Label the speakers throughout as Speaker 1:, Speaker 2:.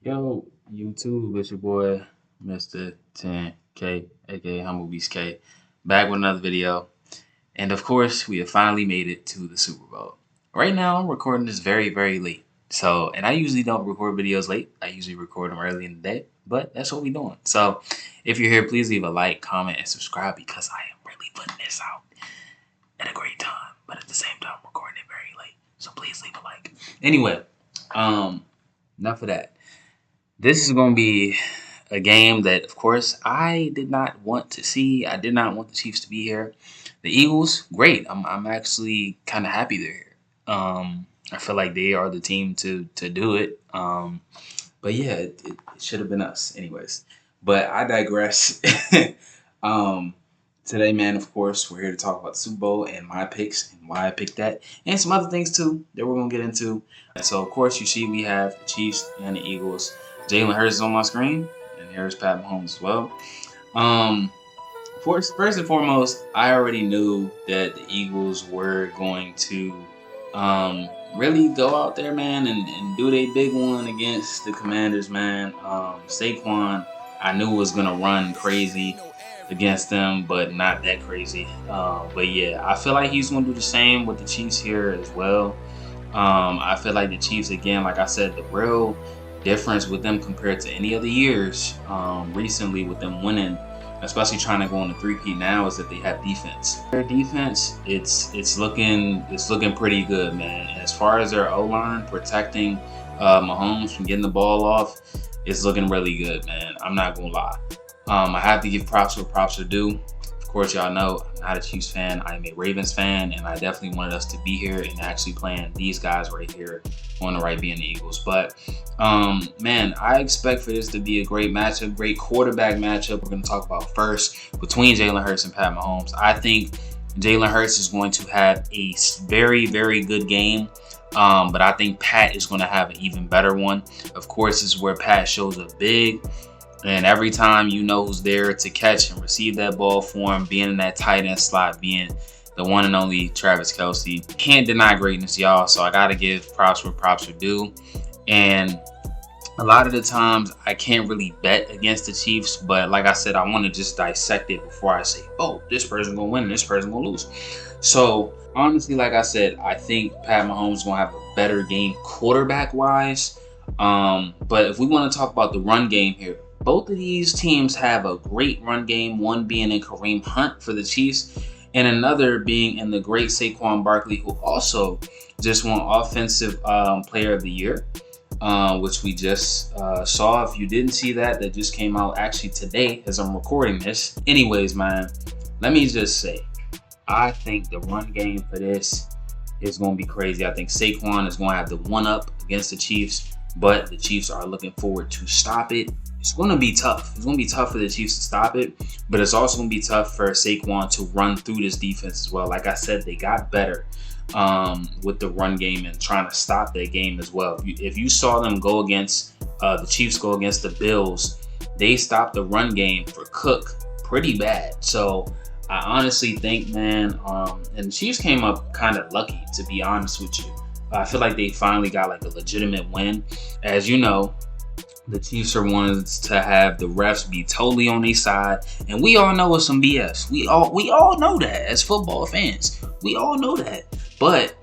Speaker 1: Yo, YouTube, it's your boy, Mr. 10K, aka Humble Beast K, back with another video. And of course, we have finally made it to the Super Bowl. Right now, I'm recording this very late. And I usually don't record videos late. I usually record them early in the day, but that's what we're doing. So, if you're here, please leave a like, comment, and subscribe because I am really putting this out at a great time. But at the same time, I'm recording it very late. So please leave a like. Anyway, enough of that. This is going to be a game that, of course, I did not want to see. I did not want the Chiefs to be here. The Eagles, great. I'm actually kind of happy they're here. I feel like they are the team to do it. But yeah, it should have been us, anyways. But I digress. um, Today, man, of course, we're here to talk about the Super Bowl and my picks and why I picked that, and some other things too that we're gonna get into. So, of course, you see we have the Chiefs and the Eagles. Jalen Hurts is on my screen, and here's Pat Mahomes as well. Um, First and foremost, I already knew that the Eagles were going to really go out there, man, and do their big one against the Commanders, man. Saquon, I knew was gonna run crazy against them, but not that crazy. But yeah, I feel like he's gonna do the same with the Chiefs here as well. I feel like the Chiefs, again, like I said, the real difference with them compared to any other years recently with them winning, especially trying to go on the three-peat now, is that they have defense. Their defense, it's looking pretty good, man. And as far as their O-line protecting Mahomes from getting the ball off, it's looking really good, man. I'm not gonna lie. I have to give props where props are due. Of course, y'all know I'm not a Chiefs fan. I'm a Ravens fan, and I definitely wanted us to be here and actually playing these guys right here on the right, being the Eagles. But man, I expect for this to be a great matchup, great quarterback matchup. We're going to talk about first between Jalen Hurts and Pat Mahomes. I think Jalen Hurts is going to have a very good game. But I think Pat is going to have an even better one. Of course, this is where Pat shows up big. And every time you know who's there to catch and receive that ball for him, being in that tight end slot, being the one and only Travis Kelce. Can't deny greatness, y'all. So I got to give props where props are due. And a lot of the times I can't really bet against the Chiefs. But like I said, I want to just dissect it before I say, oh, this person going to win, this person going to lose. So honestly, like I said, I think Pat Mahomes is going to have a better game quarterback-wise. But if we want to talk about the run game here, both of these teams have a great run game, one being in Kareem Hunt for the Chiefs, and another being in the great Saquon Barkley, who also just won Offensive Player of the Year, which we just saw. If you didn't see that, that just came out actually today as I'm recording this. Anyways, man, let me just say, I think the run game for this is going to be crazy. I think Saquon is going to have the one-up against the Chiefs, but the Chiefs are looking forward to stop it. It's going to be tough. It's going to be tough for the Chiefs to stop it, but it's also going to be tough for Saquon to run through this defense as well. Like I said, they got better with the run game and trying to stop that game as well. If you saw them go against the Chiefs go against the Bills, they stopped the run game for Cook pretty bad. So I honestly think, man, and the Chiefs came up kind of lucky, to be honest with you. I feel like they finally got like a legitimate win. As you know, the Chiefs are ones to have the refs be totally on their side, and we all know it's some BS. We all know that as football fans. We all know that, but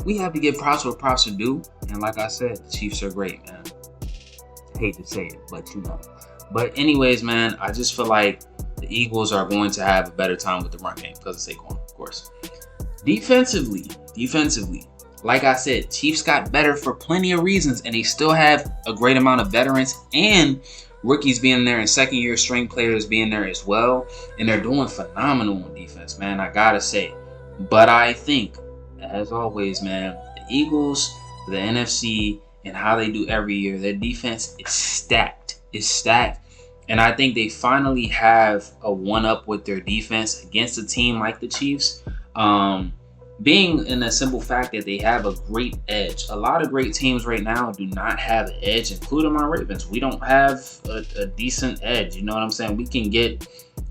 Speaker 1: we have to give props where props are due. And like I said, the Chiefs are great, man. I hate to say it, but you know. But anyways, man, I just feel like the Eagles are going to have a better time with the run game because of Saquon, of course. Defensively. Like I said, Chiefs got better for plenty of reasons, and they still have a great amount of veterans and rookies being there and second-year string players being there as well. And they're doing phenomenal on defense, man, I gotta say. But I think, as always, man, the Eagles, the NFC, and how they do every year, their defense is stacked. It's stacked. And I think they finally have a one-up with their defense against a team like the Chiefs. Being in the simple fact that they have a great edge. A lot of great teams right now do not have an edge, including my Ravens. We don't have a decent edge. You know what I'm saying? We can get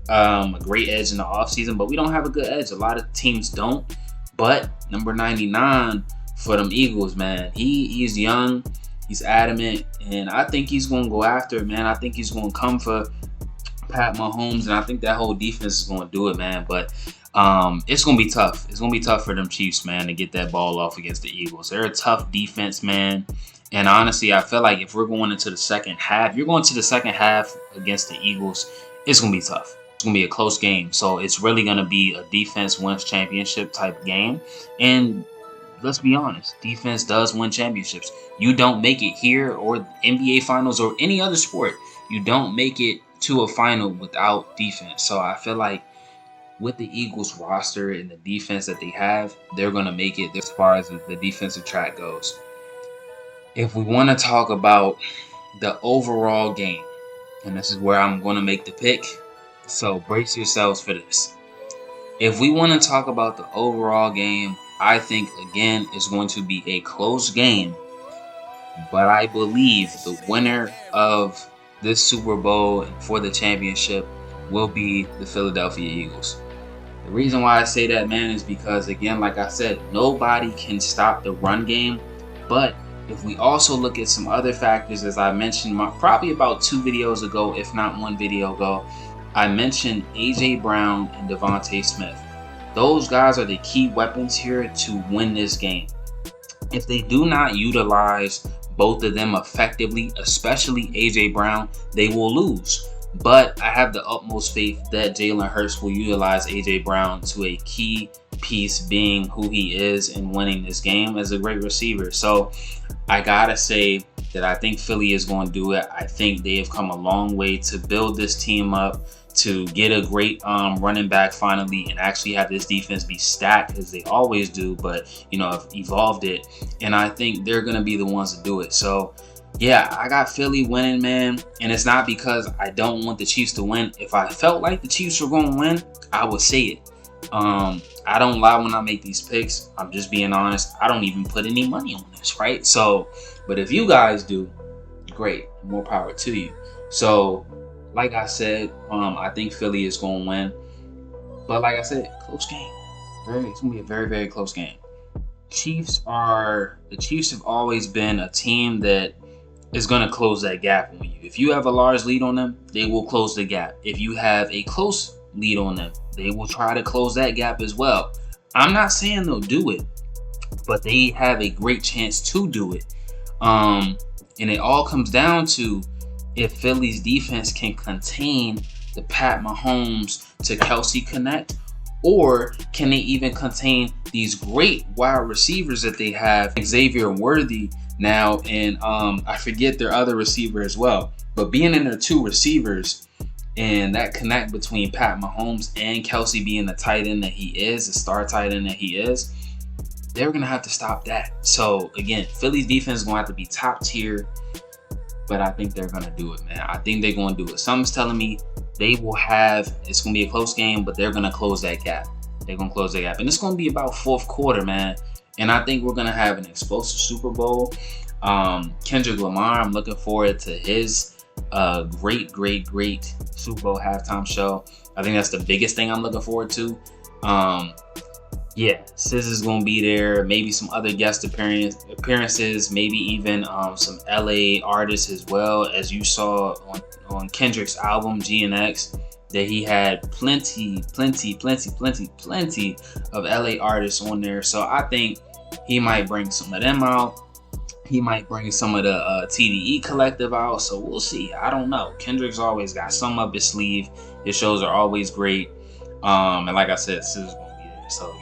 Speaker 1: a great edge in the offseason, but we don't have a good edge. A lot of teams don't. But number 99 for them Eagles, man, he's young. He's adamant, and I think he's going to go after it, man. I think he's going to come for Pat Mahomes, and I think that whole defense is going to do it, man. But it's going to be tough. It's going to be tough for them Chiefs, man, to get that ball off against the Eagles. They're a tough defense, man. And honestly, I feel like if we're going into the second half, you're going to the second half against the Eagles, it's going to be tough. It's going to be a close game. So it's really going to be a defense wins championship type game. And let's be honest, defense does win championships. You don't make it here or NBA Finals or any other sport. You don't make it to a final without defense. So I feel like with the Eagles roster and the defense that they have, they're going to make it as far as the defensive track goes. If we want to talk about the overall game, and this is where I'm going to make the pick, so brace yourselves for this. If we want to talk about the overall game, I think, again, it's going to be a close game. But I believe the winner of this Super Bowl for the championship will be the Philadelphia Eagles. The reason why I say that, man, is because, again, like I said, nobody can stop the run game. But if we also look at some other factors, as I mentioned probably about 2 videos ago, if not 1 video ago, I mentioned A.J. Brown and Devontae Smith. Those guys are the key weapons here to win this game. If they do not utilize both of them effectively, especially A.J. Brown, they will lose. But I have the utmost faith that Jalen Hurts will utilize A.J. Brown to a key piece, being who he is and winning this game as a great receiver. So I gotta say that I think Philly is going to do it. I think they have come a long way to build this team up, to get a great running back finally, and actually have this defense be stacked as they always do, but have evolved it, and I think they're gonna be the ones to do it. So yeah, I got Philly winning, man, and it's not because I don't want the Chiefs to win. If I felt like the Chiefs were going to win, I would say it. I don't lie when I make these picks. I'm just being honest. I don't even put any money on this, right? So, but if you guys do, great, more power to you. So like I said, I think Philly is going to win. But like I said, close game. It's going to be a very, very close game. The Chiefs have always been a team that is going to close that gap on you. If you have a large lead on them, they will close the gap. If you have a close lead on them, they will try to close that gap as well. I'm not saying they'll do it, but they have a great chance to do it. And it all comes down to if Philly's defense can contain the Pat Mahomes to Kelsey connect, or can they even contain these great wide receivers that they have, Xavier Worthy now, and I forget their other receiver as well. But being in their 2 receivers and that connect between Pat Mahomes and Kelsey being the tight end that he is, the star tight end that he is, they're going to have to stop that. So again, Philly's defense is going to have to be top tier. But I think they're going to do it, man. I think they're going to do it. Something's telling me it's going to be a close game, but they're going to close that gap. They're going to close that gap. And it's going to be about 4th quarter, man. And I think we're going to have an explosive Super Bowl. Kendrick Lamar, I'm looking forward to his great Super Bowl halftime show. I think that's the biggest thing I'm looking forward to. Yeah, SZA is going to be there. Maybe some other guest appearances. Maybe even some LA artists as well. As you saw on Kendrick's album, GNX, that he had plenty of LA artists on there. So I think he might bring some of them out. He might bring some of the TDE collective out. So we'll see. I don't know. Kendrick's always got some up his sleeve. His shows are always great. And like I said, SZA's going to be there. So,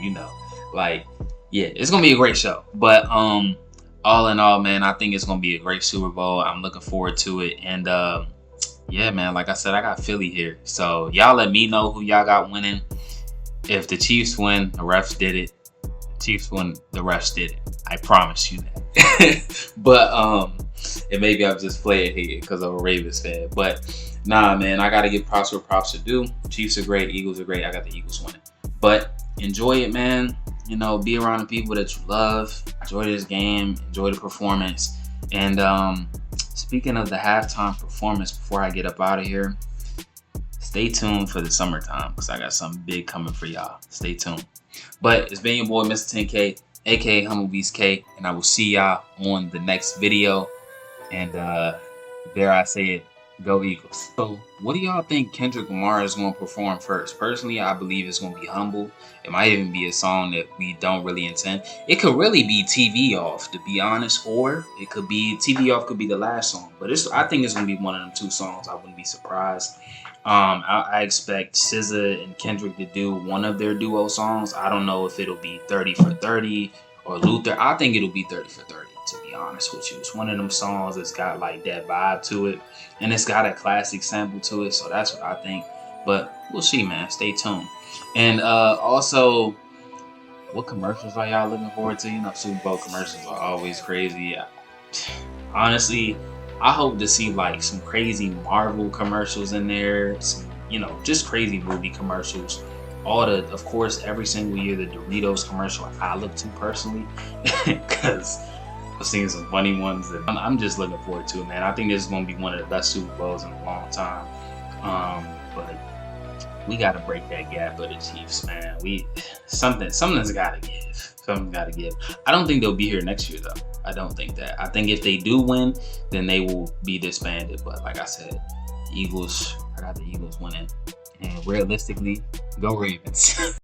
Speaker 1: yeah, it's going to be a great show. But all in all, man, I think it's going to be a great Super Bowl. I'm looking forward to it. And yeah, man, like I said, I got Philly here. So y'all let me know who y'all got winning. If the Chiefs win, the refs did it. Chiefs win, the refs did it. I promise you that. But and maybe I'm just playing here because I'm a Ravens fan. But nah, man, I got to give props where props are due. Chiefs are great. Eagles are great. I got the Eagles winning. But enjoy it, man. Be around the people that you love. Enjoy this game. Enjoy the performance. And speaking of the halftime performance, before I get up out of here, stay tuned for the summertime because I got something big coming for y'all. Stay tuned. But it's been your boy, Mr. 10K, aka Humble Beast K, and I will see y'all on the next video. And dare I say it, go Eagles. So what do y'all think Kendrick Lamar is going to perform first? Personally, I believe it's going to be Humble. It might even be a song that we don't really intend. It could really be TV Off, to be honest, or it could be TV Off could be the last song. But I think it's going to be one of them two songs. I wouldn't be surprised. I expect SZA and Kendrick to do one of their duo songs. I don't know if it'll be 30 for 30 or Luther. I think it'll be 30 for 30, to be honest with you. It's one of them songs that's got like that vibe to it, and it's got a classic sample to it, so that's what I think. But we'll see, man. Stay tuned. And also, what commercials are y'all looking forward to? You know, Super Bowl commercials are always crazy. Honestly, I hope to see like some crazy Marvel commercials in there, some, you know, just crazy movie commercials. Of course, every single year the Doritos commercial I look to personally, because I've seen some funny ones that I'm just looking forward to, man. I think this is going to be one of the best Super Bowls in a long time. But we got to break that gap with the Chiefs, man. Something's got to give. Something's got to give. I don't think they'll be here next year, though. I don't think that. I think if they do win, then they will be disbanded. But like I said, Eagles, I got the Eagles winning. And realistically, go Ravens.